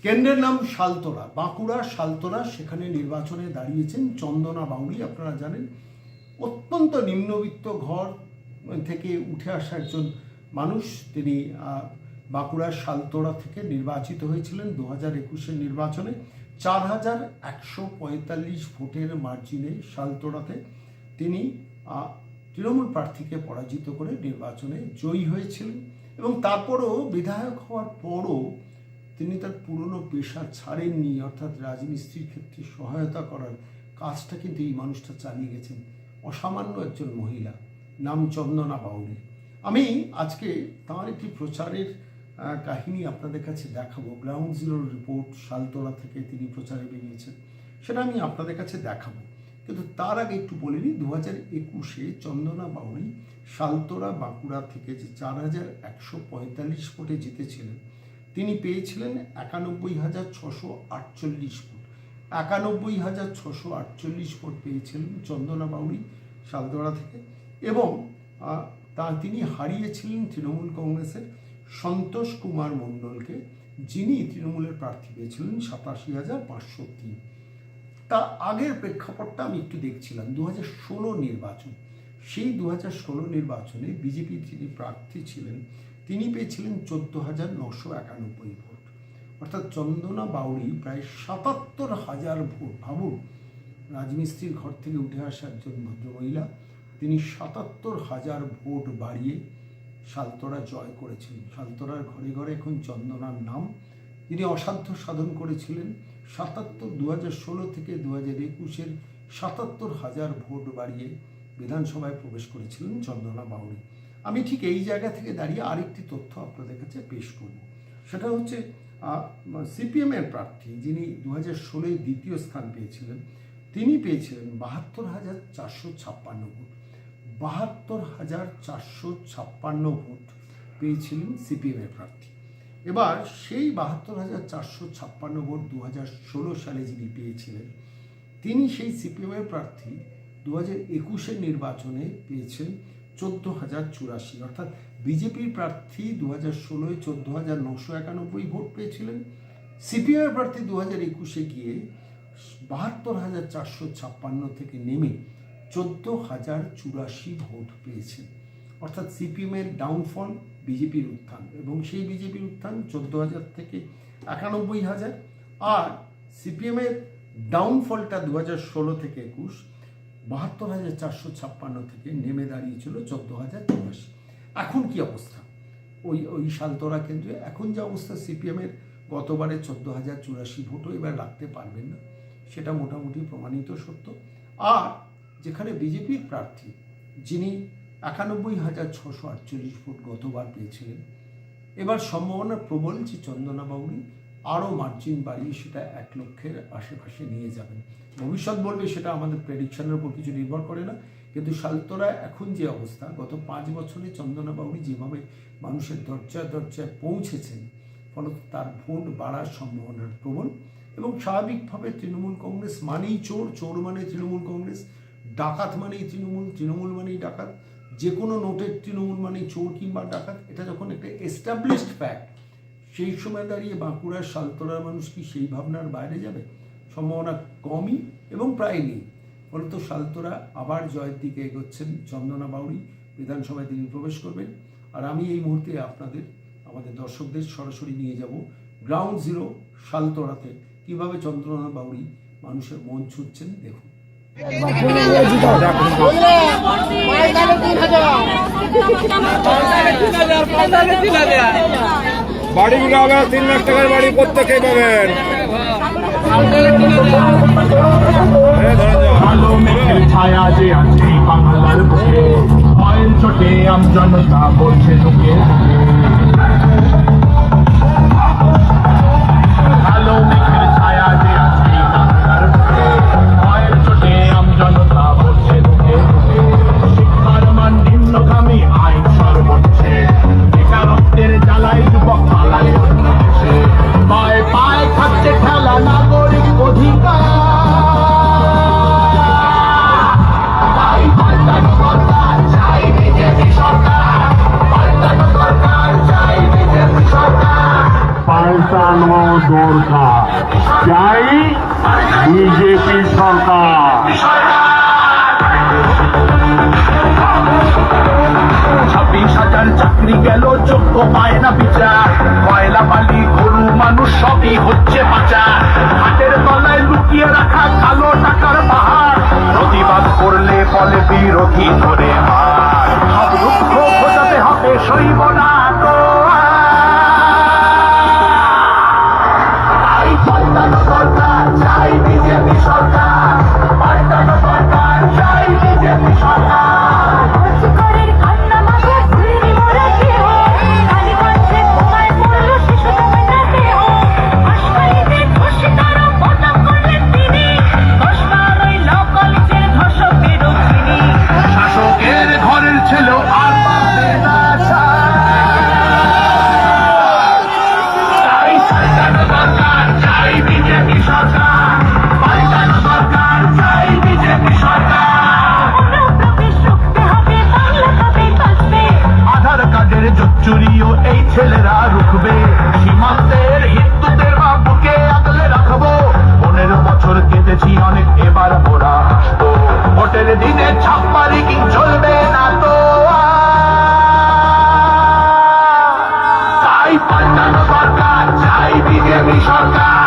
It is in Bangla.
কেন্দ্রের নাম শালতোরা, বাঁকুড়া শালতোরা। সেখানে নির্বাচনে দাঁড়িয়েছেন চন্দনা বাউরি। আপনারা জানেন অত্যন্ত নিম্নবিত্ত ঘর থেকে উঠে আসা একজন মানুষ। তিনি বাঁকুড়ার শালতোরা থেকে নির্বাচিত হয়েছিলেন 2021 নির্বাচনে। 4145 ভোটের মার্জিনে শালতোরাতে তিনি তৃণমূল প্রার্থীকে পরাজিত করে নির্বাচনে জয়ী হয়েছিলেন। এবং তারপরও বিধায়ক হওয়ার পরও তিনি তার পুরনো পেশা ছাড়েননি, অর্থাৎ রাজমিস্ত্রির ক্ষেত্রে সহায়তা করার কাজটা কিন্তু এই মানুষটা চালিয়ে গেছেন। অসামান্য একজন মহিলা, নাম চন্দনা বাউরি। আমি আজকে তাঁর একটি প্রচারের কাহিনী আপনাদের কাছে দেখাবো। গ্রাউন্ড জিরোর রিপোর্ট, শালতোরা থেকে তিনি প্রচারে বেরিয়েছেন, সেটা আমি আপনাদের কাছে দেখাবো। কিন্তু তার আগে একটু বলে নিই, 2021 চন্দনা বাউরি শালতোরা বাঁকুড়া থেকে যে 4145 ভোটে জিতেছিলেন, তিনি পেয়েছিলেন 91,648 ভোট। 91,648 ভোট পেয়েছিলেন চন্দনা বাউরি শালতোরা থেকে। এবং তিনি হারিয়েছিলেন তৃণমূল কংগ্রেসের সন্তোষ কুমার মণ্ডলকে, যিনি তৃণমূলের প্রার্থী পেয়েছিলেন 87,503। তা আগের প্রেক্ষাপটটা আমি একটু দেখছিলাম। 2016 নির্বাচন, সেই 2016 নির্বাচনে বিজেপি যিনি প্রার্থী ছিলেন তিনি পেয়েছিলেন 14,991 ভোট। অর্থাৎ চন্দনা বাউরি প্রায় 77,000 ভোট। ভাবুন, রাজমিস্ত্রির ঘর থেকে উঠে আসা একজন ভদ্রমহিলা, তিনি 77,000 ভোট বাড়িয়ে শালতোরা জয় করেছিলেন। শালতোরার ঘরে ঘরে এখন চন্দনার নাম। তিনি অসাধ্য সাধন করেছিলেন। 2016 থেকে 2021 77,000 ভোট বাড়িয়ে বিধানসভায় প্রবেশ করেছিলেন চন্দনা বাউরি। আমি ঠিক এই জায়গা থেকে দাঁড়িয়ে আরেকটি তথ্য আপনাদের কাছে পেশ করব। সেটা হচ্ছে সিপিএমের প্রার্থী যিনি 2016 দ্বিতীয় স্থান পেয়েছিলেন, তিনি পেয়েছিলেন 72,456 ভোট। 72,456 ভোট পেয়েছিলেন সিপিএমের প্রার্থী। এবার সেই 72,456 ভোট 2016 সালে যিনি পেয়েছিলেন, তিনি সেই সিপিএমের প্রার্থী 2021 নির্বাচনে পেয়েছেন 14,084। অর্থাৎ বিজেপির প্রার্থী 2016 14,991 ভোট পেয়েছিলেন। সিপিএমের প্রার্থী 2021 গিয়ে 72,456 থেকে নেমে 14,084 ভোট পেয়েছেন। অর্থাৎ সিপিএমের ডাউনফল, বিজেপির উত্থান। এবং সেই বিজেপির উত্থান 14,000 থেকে 91,000। আর সিপিএমের ডাউনফলটা 2016 থেকে 21 72,456 থেকে নেমে দাঁড়িয়েছিল 14,084। এখন কি অবস্থা ওই শালতোরা কেন্দ্রে? এখন যে অবস্থা, সিপিএমের গতবারে 14,084 ভোটও এবার রাখতে পারবেন না, সেটা মোটামুটি প্রমাণিত সত্য। আর যেখানে বিজেপির প্রার্থী যিনি 91,648 ভোট গতবার পেয়েছিলেন, এবার সম্ভাবনা প্রবল যে চন্দনা বাউরি আরও মার্জিন বাড়িয়ে সেটা 1 লক্ষের আশেপাশে নিয়ে যাবেন। ভবিষ্যৎ বলবে, সেটা আমাদের প্রেডিকশনের উপর কিছু নির্ভর করে না। কিন্তু শালতোরা এখন যে অবস্থা, গত 5 বছরে চন্দনা বাউরি যেভাবে মানুষের দরজায় দরজায় পৌঁছেছেন, ফলত তার ভোট বাড়ার সম্ভাবনা প্রবল। এবং স্বাভাবিকভাবে তৃণমূল কংগ্রেস মানেই চোর, চোর মানে তৃণমূল কংগ্রেস, ডাকাত মানেই তৃণমূল, তৃণমূল মানেই ডাকাত, যে কোনো নোটের তৃণমূল মানেই চোর কিংবা ডাকাত। এটা যখন একটা এস্টাবলিশড ফ্যাক্ট, সেই সময় দাঁড়িয়ে বাঁকুড়ার শালতোরার মানুষ কি সেই ভাবনার বাইরে যাবে? সম্ভাবনা কমই এবং প্রায় নেই। ফলত শালতোরা আবার জয়ের দিকে এগোচ্ছেন চন্দনা বাউরি। বিধানসভায় তিনি প্রবেশ করবেন। আর আমি এই মুহূর্তে আমাদের দর্শকদের সরাসরি নিয়ে যাব গ্রাউন্ড জিরো শালতোরাতে, কিভাবে চন্দনা বাউরি মানুষের মন ছুঁচ্ছেন। দেখুন। বাড়িগুলো আবার 3 লাখ টাকার বাড়ি প্রত্যেকে পাবেন। ছায়া যে আছে বাংলার বুকে, অয়েল চোটে আমজনতা বলছে ঢুকে ভালো মেঘের ছায়া যে আছে বাংলার বুকে, অয়েল চোটে আমজনতা বলছে ঢুকে শিক্ষার মান নিম্নগামী, আইন সর্বোচ্চে বেকারত্বের জ্বালায় যুবক পালায় অন্য দেশে, পায়ে পায়ে খাচ্ছে খেলা নাগরিক অধিকার। পাল্টানো দরকার, চাই বিজেপি সরকার, পাল্টানো দরকার। সরকার, চাই বিজেপি সরকার। 26,000 চাকরি গেল, যোগ্য পায় না বিচার। কয়লা বালি গরু মানুষ সবই হচ্ছে পাচার। হাটের তলায় লুকিয়ে রাখা কালো টাকার পাহাড়, প্রতিবাদ করলে বলে বিরোধী ধরে মার। সব দুঃখ খোঁজাতে হবে, সইব না তো আর। পাল্টানো সরকার চাই বিজেপি সরকার, পাল্টানো সরকার চাই বিজেপি সরকার। শাসকের ঘরের ছেলেও আর পাবে না চাই। পাল্টানো সরকার চাই বিজেপি সরকার, পাল্টানো সরকার চাই বিজেপি সরকার। আধার কার্ডের চুরিও এই ছেলেরা রুখবে, সীমান্তের হিন্দুদের বা বুকে আগলে রাখবো। 15 বছর কেটেছি অনেক, এবার মোরা আসবো। ভোটের দিনে ছাপ্পারি কি চলবে না তো তাই পাল্টানো সরকার চাই বিজেপি সরকার।